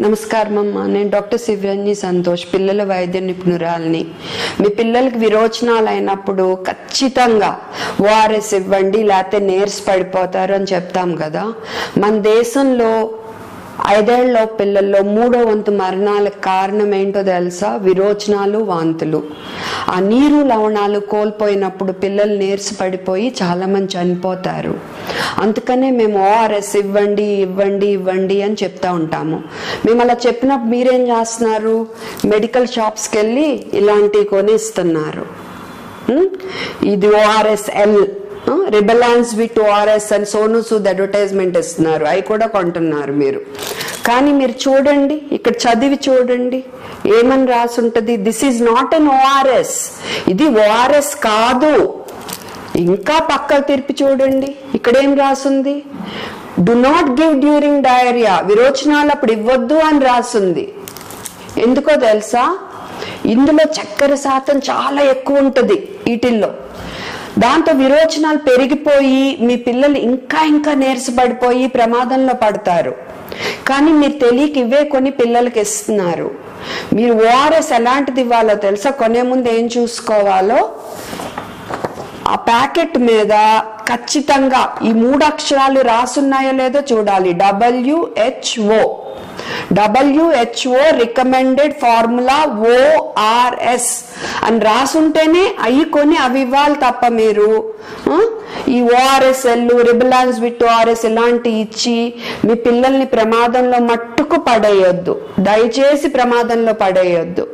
నమస్కారం అమ్మా, నేను డాక్టర్ శివరంజని సంతోష్, పిల్లల వైద్య నిపుణురాలిని. మీ పిల్లలకి విరోచనాలు అయినప్పుడు ఖచ్చితంగా ఓఆర్ఎస్ ఇవ్వండి, లేకపోతే నీరస పడిపోతారు అని చెప్తాం కదా. మన దేశంలో 5 ఏళ్ల పిల్లల్లో 3వ వంతు మరణాలకు కారణం ఏంటో తెలుసా? విరోచనాలు, వాంతులు. ఆ నీరు లవణాలు కోల్పోయినప్పుడు పిల్లలు నీరస పడిపోయి చాలా మంది చనిపోతారు. అందుకనే మేము ఓఆర్ఎస్ ఇవ్వండి ఇవ్వండి ఇవ్వండి అని చెప్తా ఉంటాము. మేము అలా చెప్పినప్పుడు మీరేం చేస్తున్నారు? మెడికల్ షాప్స్కి వెళ్ళి ఇలాంటివి కొని ఇస్తున్నారు. ఇది ఓఆర్ఎస్ ఎల్, రిబెలాన్స్ విత్ ఓఆర్ఎస్ అని సోను సూద్ అడ్వర్టైజ్మెంట్ ఇస్తున్నారు, అవి కూడా కొంటున్నారు మీరు. కానీ మీరు చూడండి, ఇక్కడ చదివి చూడండి ఏమని రాసి ఉంటుంది. This is not an ORS, ఇది ఓఆర్ఎస్ కాదు. ఇంకా పక్కకు తిరిపి చూడండి, ఇక్కడ ఏం రాసుంది? Do not give during diarrhoea, విరోచనాలు అప్పుడు ఇవ్వద్దు అని రాసుంది. ఎందుకో తెలుసా? ఇందులో చక్కెర శాతం చాలా ఎక్కువ ఉంటుంది వీటిల్లో. దాంతో విరోచనాలు పెరిగిపోయి మీ పిల్లలు ఇంకా ఇంకా నీరసపడిపోయి ప్రమాదంలో పడతారు. కానీ మీరు తెలియక ఇవే కొని పిల్లలకి ఇస్తున్నారు. మీరు ఓఆర్ఎస్ ఎలాంటిది ఇవ్వాలో తెలుసా? కొనే ముందు ఏం చూసుకోవాలో, ఆ ప్యాకెట్ మీద ఖచ్చితంగా ఈ 3 అక్షరాలు రాసున్నాయో లేదో చూడాలి. WHO రికమెండెడ్ ఫార్ములా ORS అని రాసుంటేనే అవి కొని అవి ఇవ్వాలి తప్ప మీరు ఈ ORSL, రిబెలాన్స్ విత్ ORS ఇలాంటి ఇచ్చి మీ పిల్లల్ని ప్రమాదంలో మట్టుకు పడేయొద్దు. దయచేసి ప్రమాదంలో పడేయొద్దు.